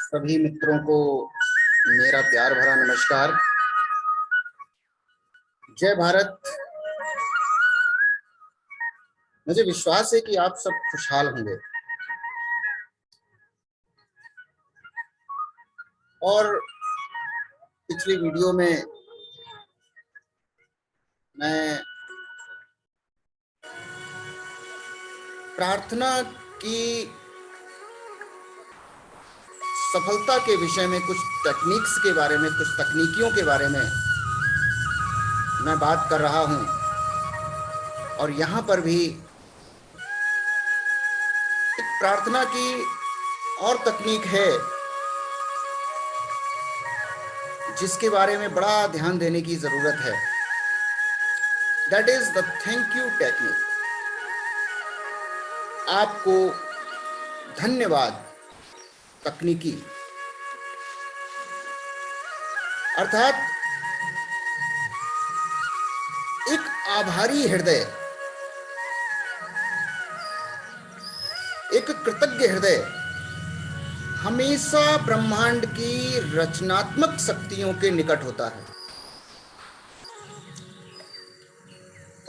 सभी मित्रों को मेरा प्यार भरा नमस्कार। जय भारत। मुझे विश्वास है कि आप सब खुशहाल होंगे और पिछली वीडियो में मैं प्रार्थना की सफलता के विषय में कुछ टेक्निक्स के बारे में, कुछ तकनीकियों के बारे में मैं बात कर रहा हूं और यहाँ पर भी एक प्रार्थना की और तकनीक है जिसके बारे में बड़ा ध्यान देने की जरूरत है। That is the thank you technique. आपको धन्यवाद तकनीकी, अर्थात एक आभारी हृदय, एक कृतज्ञ हृदय हमेशा ब्रह्मांड की रचनात्मक शक्तियों के निकट होता है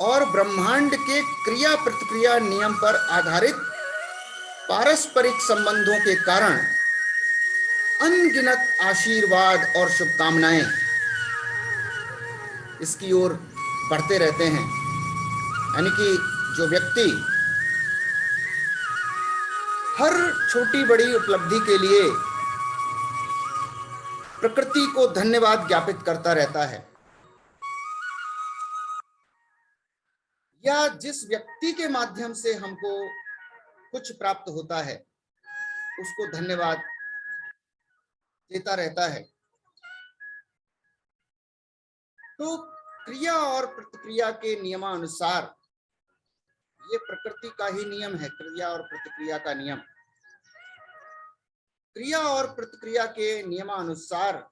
और ब्रह्मांड के क्रिया प्रतिक्रिया नियम पर आधारित पारस्परिक संबंधों के कारण अनगिनत आशीर्वाद और शुभकामनाएं इसकी ओर बढ़ते रहते हैं। यानी कि जो व्यक्ति हर छोटी बड़ी उपलब्धि के लिए प्रकृति को धन्यवाद ज्ञापित करता रहता है, या जिस व्यक्ति के माध्यम से हमको कुछ प्राप्त होता है उसको धन्यवाद देता रहता है, तो क्रिया और प्रतिक्रिया के नियमानुसार, ये प्रकृति का ही नियम है, क्रिया और प्रतिक्रिया का नियम। क्रिया और प्रतिक्रिया के नियमानुसार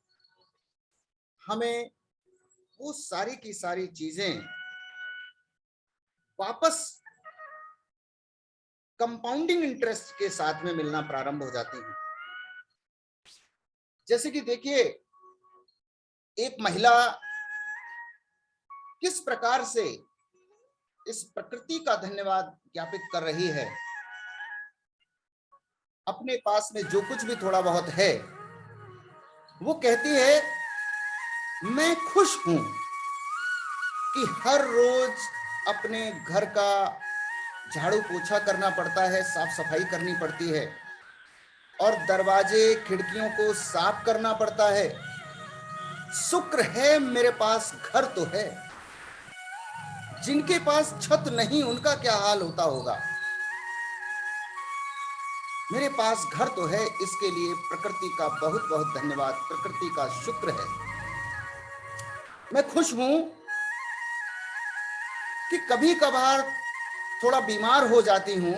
हमें वो सारी की सारी चीजें वापस कंपाउंडिंग इंटरेस्ट के साथ में मिलना प्रारंभ हो जाती हैं। जैसे कि देखिए, एक महिला किस प्रकार से इस प्रकृति का धन्यवाद ज्ञापित कर रही है। अपने पास में जो कुछ भी थोड़ा बहुत है वो कहती है, मैं खुश हूं कि हर रोज अपने घर का झाड़ू पोछा करना पड़ता है, साफ सफाई करनी पड़ती है और दरवाजे खिड़कियों को साफ करना पड़ता है। शुक्र है मेरे पास घर तो है। जिनके पास छत नहीं उनका क्या हाल होता होगा। मेरे पास घर तो है, इसके लिए प्रकृति का बहुत बहुत धन्यवाद, प्रकृति का शुक्र है। मैं खुश हूं कि कभी कभार थोड़ा बीमार हो जाती हूं,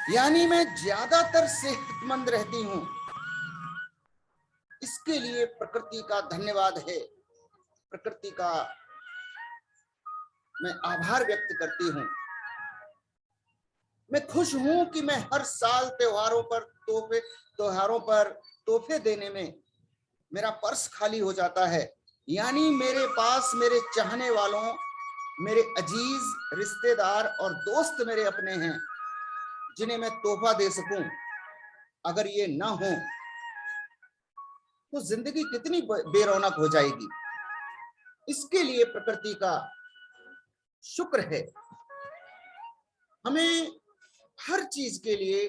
यानी मैं ज्यादातर सेहतमंद रहती हूं, इसके लिए प्रकृति का धन्यवाद है, प्रकृति का मैं आभार व्यक्त करती हूं। मैं खुश हूं कि मैं हर साल त्योहारों पर तोहफे देने में मेरा पर्स खाली हो जाता है, यानी मेरे पास मेरे चाहने वालों, मेरे अजीज रिश्तेदार और दोस्त मेरे अपने हैं जिन्हें मैं तोहफा दे सकूं। अगर ये ना हो तो जिंदगी कितनी बेरौनक हो जाएगी। इसके लिए प्रकृति का शुक्र है। हमें हर चीज के लिए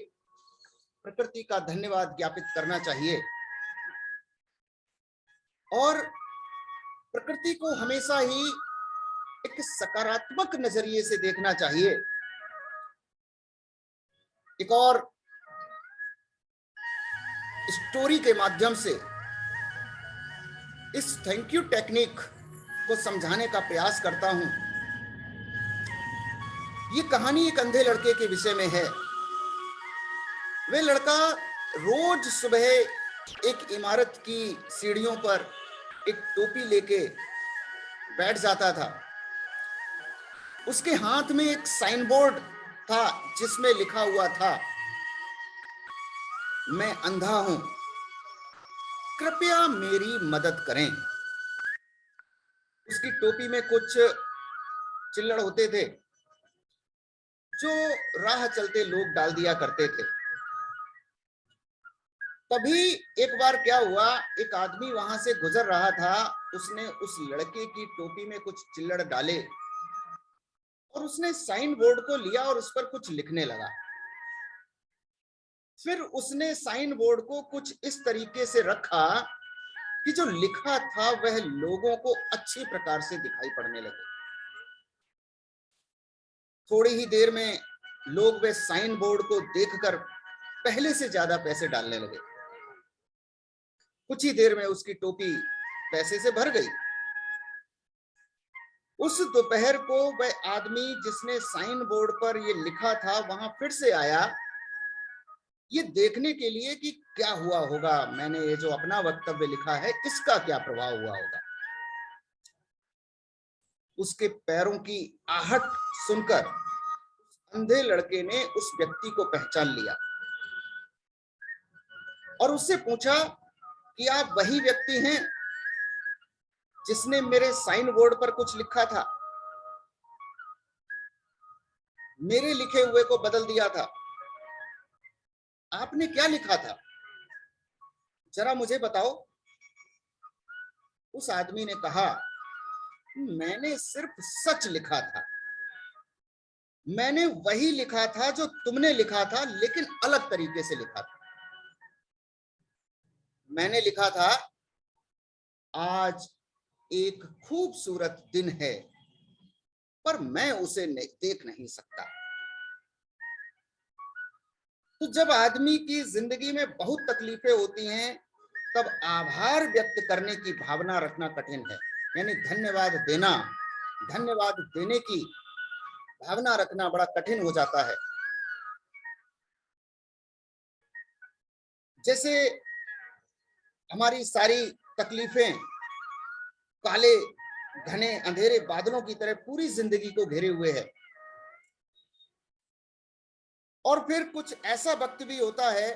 प्रकृति का धन्यवाद ज्ञापित करना चाहिए और प्रकृति को हमेशा ही एक सकारात्मक नजरिए से देखना चाहिए। एक और स्टोरी के माध्यम से इस थैंक यू टेक्निक को समझाने का प्रयास करता हूं। ये कहानी एक अंधे लड़के के विषय में है। वे लड़का रोज सुबह एक इमारत की सीढ़ियों पर एक टोपी लेके बैठ जाता था। उसके हाथ में एक साइन बोर्ड था जिसमें लिखा हुआ था, मैं अंधा हूं, कृपया मेरी मदद करें। उसकी टोपी में कुछ चिल्लड़ होते थे जो राह चलते लोग डाल दिया करते थे। तभी एक बार क्या हुआ, एक आदमी वहां से गुजर रहा था, उसने उस लड़के की टोपी में कुछ चिल्लड़ डाले और उसने साइन बोर्ड को लिया और उस पर कुछ लिखने लगा। फिर उसने साइन बोर्ड को कुछ इस तरीके से रखा कि जो लिखा था वह लोगों को अच्छी प्रकार से दिखाई पड़ने लगे। थोड़ी ही देर में लोग वे साइन बोर्ड को देखकर पहले से ज्यादा पैसे डालने लगे। कुछ ही देर में उसकी टोपी पैसे से भर गई। उस दोपहर को वह आदमी जिसने साइन बोर्ड पर ये लिखा था वहां फिर से आया, ये देखने के लिए कि क्या हुआ होगा, मैंने ये जो अपना वक्तव्य लिखा है इसका क्या प्रभाव हुआ होगा। उसके पैरों की आहट सुनकर अंधे लड़के ने उस व्यक्ति को पहचान लिया और उससे पूछा कि आप वही व्यक्ति हैं जिसने मेरे साइन बोर्ड पर कुछ लिखा था, मेरे लिखे हुए को बदल दिया था, आपने क्या लिखा था, जरा मुझे बताओ। उस आदमी ने कहा, मैंने सिर्फ सच लिखा था, मैंने वही लिखा था जो तुमने लिखा था, लेकिन अलग तरीके से लिखा था। मैंने लिखा था, आज एक खूबसूरत दिन है पर मैं उसे देख नहीं सकता। तो जब आदमी की जिंदगी में बहुत तकलीफें होती हैं तब आभार व्यक्त करने की भावना रखना कठिन है, यानी धन्यवाद देने की भावना रखना बड़ा कठिन हो जाता है। जैसे हमारी सारी तकलीफें काले घने अंधेरे बादलों की तरह पूरी जिंदगी को घेरे हुए है, और फिर कुछ ऐसा वक्त भी होता है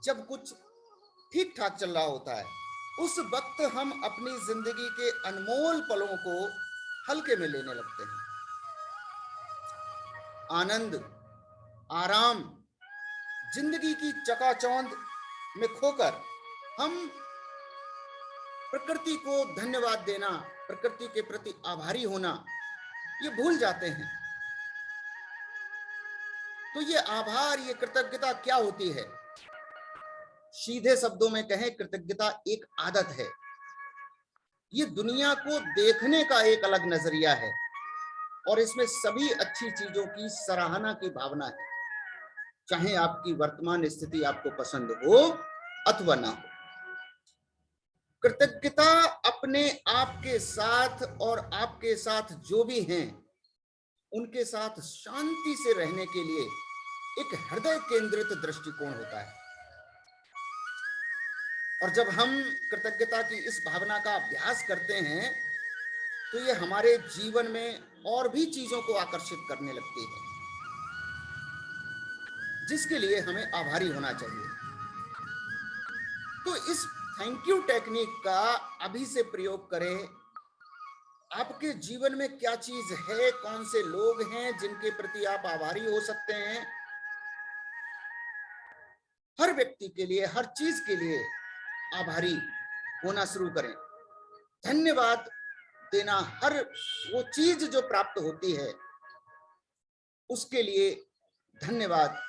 जब कुछ ठीक ठाक चल रहा होता है, उस वक्त हम अपनी जिंदगी के अनमोल पलों को हल्के में लेने लगते हैं। आनंद, आराम, जिंदगी की चकाचौंध में खोकर हम प्रकृति को धन्यवाद देना, प्रकृति के प्रति आभारी होना, ये भूल जाते हैं। तो ये आभार, ये कृतज्ञता क्या होती है? सीधे शब्दों में कहें, कृतज्ञता एक आदत है। ये दुनिया को देखने का एक अलग नजरिया है और इसमें सभी अच्छी चीजों की सराहना की भावना है, चाहे आपकी वर्तमान स्थिति आपको पसंद हो अथवा ना हो। कृतज्ञता अपने आप के साथ और आपके साथ जो भी हैं उनके साथ शांति से रहने के लिए एक हृदय केंद्रित दृष्टिकोण होता है। और जब हम कृतज्ञता की इस भावना का अभ्यास करते हैं तो ये हमारे जीवन में और भी चीजों को आकर्षित करने लगती है, जिसके लिए हमें आभारी होना चाहिए। तो इस थैंक यू टेक्निक का अभी से प्रयोग करें। आपके जीवन में क्या चीज है, कौन से लोग हैं जिनके प्रति आप आभारी हो सकते हैं? हर व्यक्ति के लिए, हर चीज के लिए आभारी होना शुरू करें। धन्यवाद देना, हर वो चीज जो प्राप्त होती है उसके लिए धन्यवाद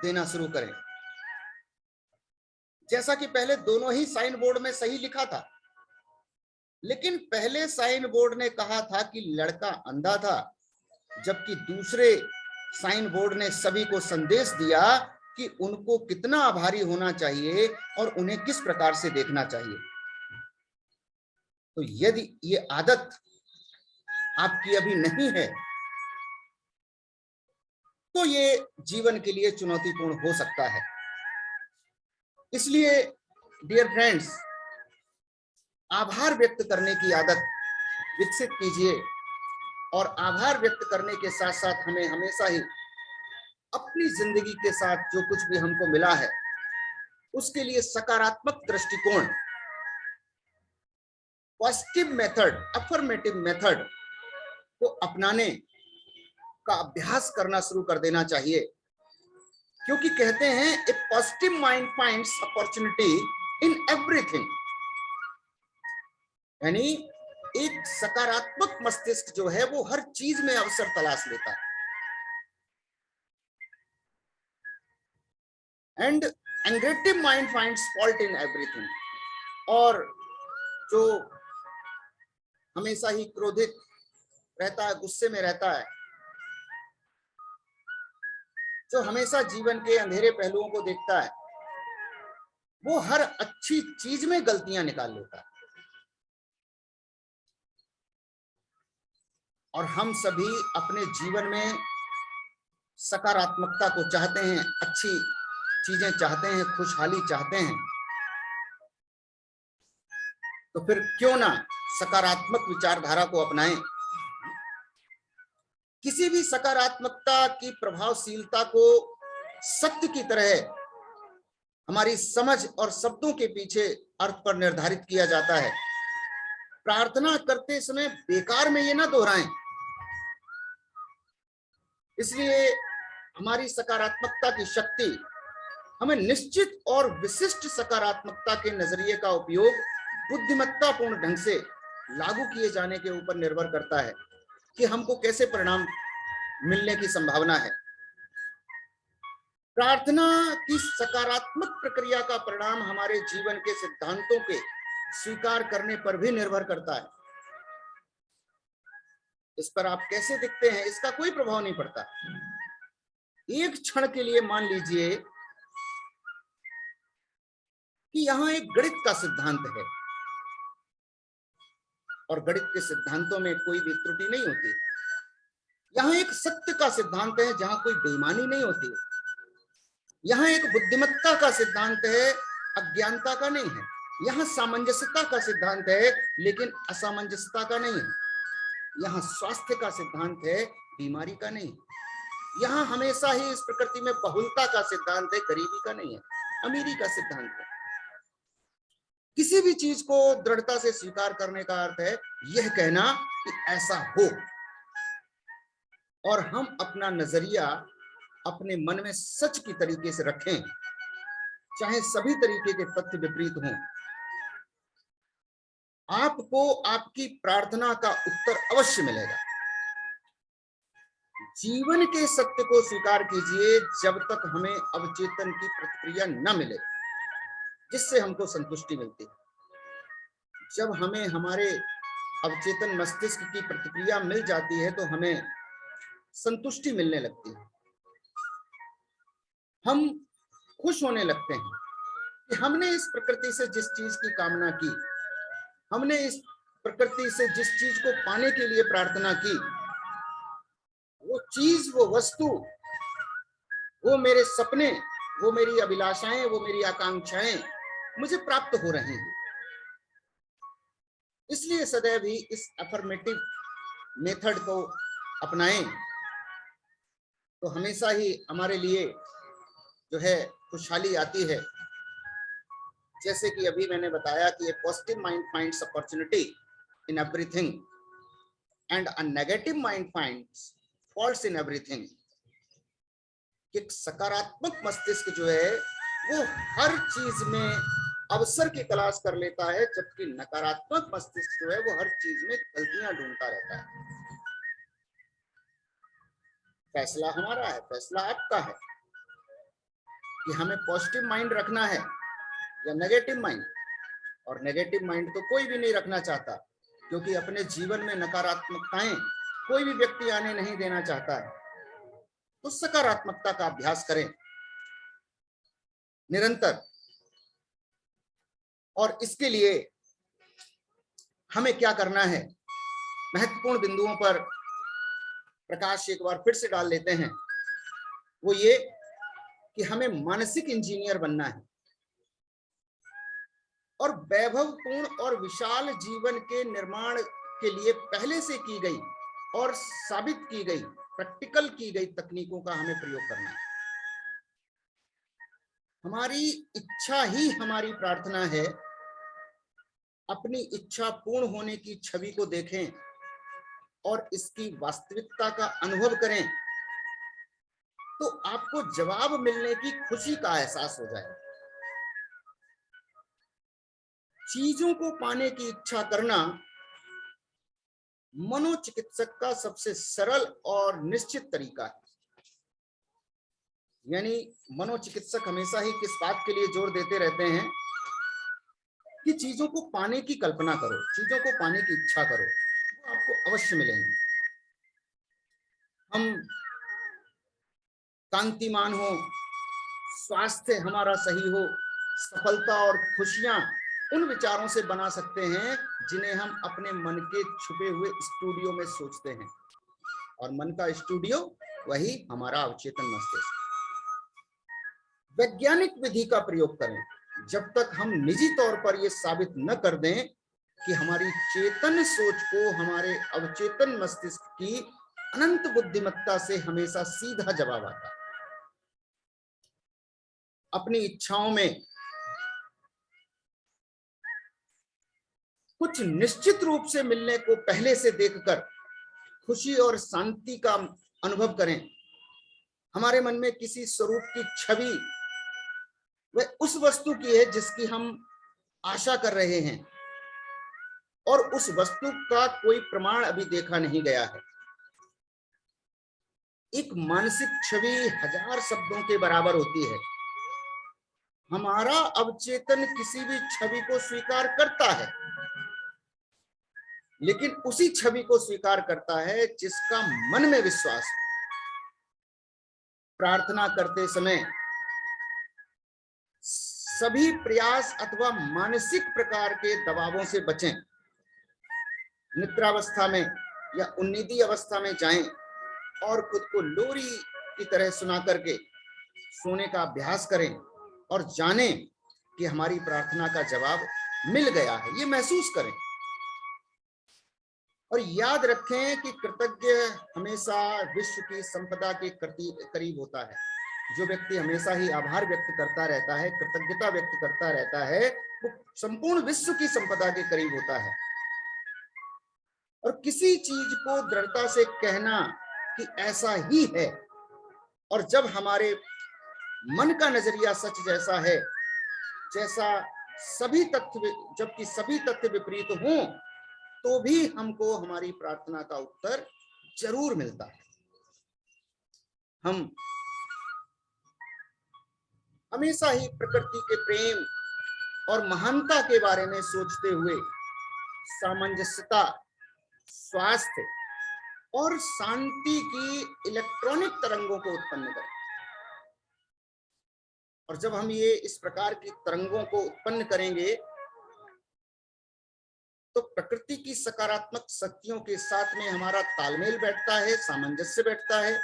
देना शुरू करें। जैसा कि पहले दोनों ही साइन बोर्ड में सही लिखा था, लेकिन पहले साइन बोर्ड ने कहा था कि लड़का अंधा था, जबकि दूसरे साइन बोर्ड ने सभी को संदेश दिया कि उनको कितना आभारी होना चाहिए और उन्हें किस प्रकार से देखना चाहिए। तो यदि ये आदत आपकी अभी नहीं है तो ये जीवन के लिए चुनौतीपूर्ण हो सकता है। इसलिए डियर फ्रेंड्स, आभार व्यक्त करने की आदत विकसित कीजिए और आभार व्यक्त करने के साथ साथ हमें हमेशा ही अपनी जिंदगी के साथ जो कुछ भी हमको मिला है उसके लिए सकारात्मक दृष्टिकोण, पॉजिटिव मेथड, अफर्मेटिव मेथड को अपनाने का अभ्यास करना शुरू कर देना चाहिए। क्योंकि कहते हैं a positive mind finds opportunity in everything, यानी एक सकारात्मक मस्तिष्क जो है वो हर चीज में अवसर तलाश लेता है। And negative mind finds fault in everything, और जो हमेशा ही क्रोधित रहता है, गुस्से में रहता है, जो हमेशा जीवन के अंधेरे पहलुओं को देखता है, वो हर अच्छी चीज में गलतियां निकाल लेता है। और हम सभी अपने जीवन में सकारात्मकता को चाहते हैं, अच्छी चीजें चाहते हैं, खुशहाली चाहते हैं, तो फिर क्यों ना सकारात्मक विचारधारा को अपनाएं। किसी भी सकारात्मकता की प्रभावशीलता को सत्य की तरह हमारी समझ और शब्दों के पीछे अर्थ पर निर्धारित किया जाता है। प्रार्थना करते समय बेकार में ये ना दोहराएं। इसलिए हमारी सकारात्मकता की शक्ति हमें निश्चित और विशिष्ट सकारात्मकता के नजरिए का उपयोग बुद्धिमत्तापूर्ण ढंग से लागू किए जाने के ऊपर निर्भर करता है कि हमको कैसे परिणाम मिलने की संभावना है। प्रार्थना की सकारात्मक प्रक्रिया का परिणाम हमारे जीवन के सिद्धांतों के स्वीकार करने पर भी निर्भर करता है। इस पर आप कैसे दिखते हैं इसका कोई प्रभाव नहीं पड़ता। एक क्षण के लिए मान लीजिए कि यहां एक गणित का सिद्धांत है और गणित के सिद्धांतों में कोई भी त्रुटि नहीं होती। यहां एक सत्य का सिद्धांत है जहां कोई बेईमानी नहीं होती। यहां एक बुद्धिमत्ता का सिद्धांत है, अज्ञानता का नहीं है। यहां सामंजस्यता का सिद्धांत है, लेकिन असामंजस्यता का नहीं है। यहाँ स्वास्थ्य का सिद्धांत है, बीमारी का नहीं। यहाँ हमेशा ही इस प्रकृति में बहुलता का सिद्धांत है, गरीबी का नहीं है, अमीरी का सिद्धांत है। किसी भी चीज को दृढ़ता से स्वीकार करने का अर्थ है यह कहना कि ऐसा हो, और हम अपना नजरिया अपने मन में सच की तरीके से रखें, चाहे सभी तरीके के तथ्य विपरीत हों। आपको आपकी प्रार्थना का उत्तर अवश्य मिलेगा। जीवन के सत्य को स्वीकार कीजिए जब तक हमें अवचेतन की प्रतिक्रिया न मिले जिससे हमको संतुष्टि मिलती है। जब हमें हमारे अवचेतन मस्तिष्क की प्रतिक्रिया मिल जाती है तो हमें संतुष्टि मिलने लगती है। हम खुश होने लगते हैं कि हमने इस प्रकृति से जिस चीज की कामना की, हमने इस प्रकृति से जिस चीज को पाने के लिए प्रार्थना की, वो चीज, वो वस्तु, वो मेरे सपने, वो मेरी अभिलाषाएं, वो मेरी आकांक्षाएं मुझे प्राप्त हो रही हैं। इसलिए सदैव ही इस अफर्मेटिव मेथड को अपनाएं तो हमेशा ही हमारे लिए जो है खुशहाली आती है। जैसे कि अभी मैंने बताया कि a positive mind finds opportunity in everything and a negative mind finds faults in everything. एक सकारात्मक मस्तिष्क जो है वो हर चीज में अवसर की तलाश कर लेता है, जबकि नकारात्मक मस्तिष्क जो है वो हर चीज में गलतियां ढूंढता रहता है। फैसला हमारा है, फैसला आपका है कि हमें पॉजिटिव माइंड रखना है या नेगेटिव माइंड। और नेगेटिव माइंड तो कोई भी नहीं रखना चाहता, क्योंकि अपने जीवन में नकारात्मकताएं कोई भी व्यक्ति आने नहीं देना चाहता है। तो सकारात्मकता का अभ्यास करें निरंतर। और इसके लिए हमें क्या करना है, महत्वपूर्ण बिंदुओं पर प्रकाश एक बार फिर से डाल लेते हैं। वो ये कि हमें मानसिक इंजीनियर बनना है और वैभवपूर्ण और विशाल जीवन के निर्माण के लिए पहले से की गई और साबित की गई, प्रैक्टिकल की गई तकनीकों का हमें प्रयोग करना है। हमारी इच्छा ही हमारी प्रार्थना है। अपनी इच्छा पूर्ण होने की छवि को देखें और इसकी वास्तविकता का अनुभव करें, तो आपको जवाब मिलने की खुशी का एहसास हो जाएगा। चीजों को पाने की इच्छा करना मनोचिकित्सक का सबसे सरल और निश्चित तरीका है। यानी मनोचिकित्सक हमेशा ही किस बात के लिए जोर देते रहते हैं कि चीजों को पाने की कल्पना करो, चीजों को पाने की इच्छा करो, वो आपको अवश्य मिलेंगे। हम कांतिमान हो, स्वास्थ्य हमारा सही हो, सफलता और खुशियां उन विचारों से बना सकते हैं जिन्हें हम अपने मन के छुपे हुए स्टूडियो में सोचते हैं। और मन का स्टूडियो वही हमारा अवचेतन मस्तिष्क। वैज्ञानिक विधि का प्रयोग करें जब तक हम निजी तौर पर यह साबित न कर दें कि हमारी चेतन सोच को हमारे अवचेतन मस्तिष्क की अनंत बुद्धिमत्ता से हमेशा सीधा जवाब आता है। अपनी इच्छाओं में कुछ निश्चित रूप से मिलने को पहले से देखकर खुशी और शांति का अनुभव करें। हमारे मन में किसी स्वरूप की छवि वह उस वस्तु की है जिसकी हम आशा कर रहे हैं, और उस वस्तु का कोई प्रमाण अभी देखा नहीं गया है। एक मानसिक छवि 1000 शब्दों के बराबर होती है। हमारा अवचेतन किसी भी छवि को स्वीकार करता है, लेकिन उसी छवि को स्वीकार करता है जिसका मन में विश्वास है। प्रार्थना करते समय सभी प्रयास अथवा मानसिक प्रकार के दबावों से बचें। निद्रावस्था में या उन्नीदी अवस्था में जाएं और खुद को लोरी की तरह सुना करके सोने का अभ्यास करें और जानें कि हमारी प्रार्थना का जवाब मिल गया है, ये महसूस करें। और याद रखें कि कृतज्ञ हमेशा विश्व की संपदा के करीब होता है। जो व्यक्ति हमेशा ही आभार व्यक्त करता रहता है, कृतज्ञता व्यक्त करता रहता है, वो संपूर्ण विश्व की संपदा के करीब होता है। और किसी चीज को दृढ़ता से कहना कि ऐसा ही है, और जब हमारे मन का नजरिया सच जैसा है, जैसा सभी तथ्य, जबकि सभी तथ्य विपरीत हों, तो भी हमको हमारी प्रार्थना का उत्तर जरूर मिलता है। हम हमेशा ही प्रकृति के प्रेम और महानता के बारे में सोचते हुए सामंजस्यता, स्वास्थ्य और शांति की इलेक्ट्रॉनिक तरंगों को उत्पन्न करें। और जब हम ये इस प्रकार की तरंगों को उत्पन्न करेंगे तो प्रकृति की सकारात्मक शक्तियों के साथ में हमारा तालमेल बैठता है, सामंजस्य बैठता है,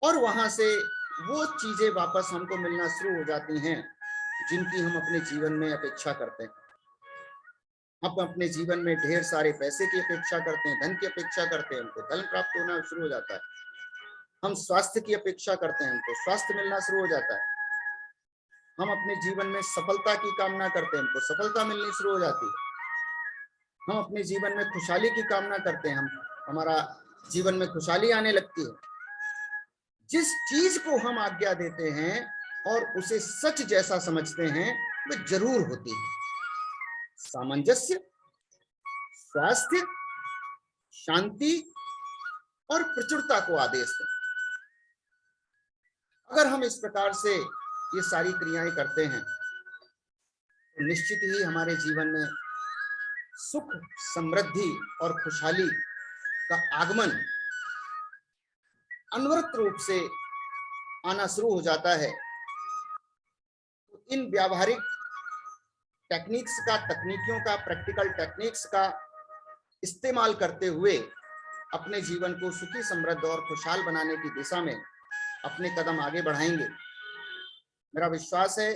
और वहां से वो चीजें वापस हमको मिलना शुरू हो जाती हैं जिनकी हम अपने जीवन में अपेक्षा करते हैं। हम अपने जीवन में ढेर सारे पैसे की अपेक्षा करते हैं, धन की अपेक्षा करते हैं, हमको धन प्राप्त होना शुरू हो जाता है। हम स्वास्थ्य की अपेक्षा करते हैं, हमको स्वास्थ्य मिलना शुरू हो जाता है। हम अपने जीवन में सफलता की कामना करते हैं, हमको सफलता मिलनी शुरू हो जाती है। हम अपने जीवन में खुशहाली की कामना करते हैं, हमारा जीवन में खुशहाली आने लगती है। जिस चीज को हम आज्ञा देते हैं और उसे सच जैसा समझते हैं, वह जरूर होती है। सामंजस्य, स्वास्थ्य, शांति और प्रचुरता को आदेश दें। अगर हम इस प्रकार से ये सारी क्रियाएं करते हैं तो निश्चित ही हमारे जीवन में सुख, समृद्धि और खुशहाली का आगमन अनवरत रूप से आना शुरू हो जाता है। तो इन व्यावहारिक टेक्निक्स का, तकनीकियों का, प्रैक्टिकल टेक्निक्स का इस्तेमाल करते हुए अपने जीवन को सुखी, समृद्ध और खुशहाल बनाने की दिशा में अपने कदम आगे बढ़ाएंगे। मेरा विश्वास है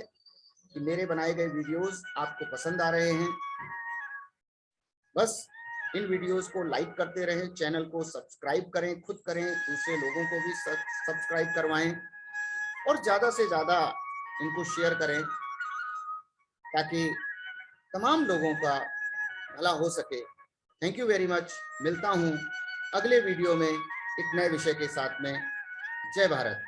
कि मेरे बनाए गए वीडियोस आपको पसंद आ रहे हैं। बस इन वीडियोस को लाइक करते रहें, चैनल को सब्सक्राइब करें, खुद करें, दूसरे लोगों को भी सब्सक्राइब करवाएं, और ज्यादा से ज्यादा इनको शेयर करें ताकि तमाम लोगों का भला हो सके। Thank you very much. मिलता हूं अगले वीडियो में एक नए विषय के साथ में। जय भारत।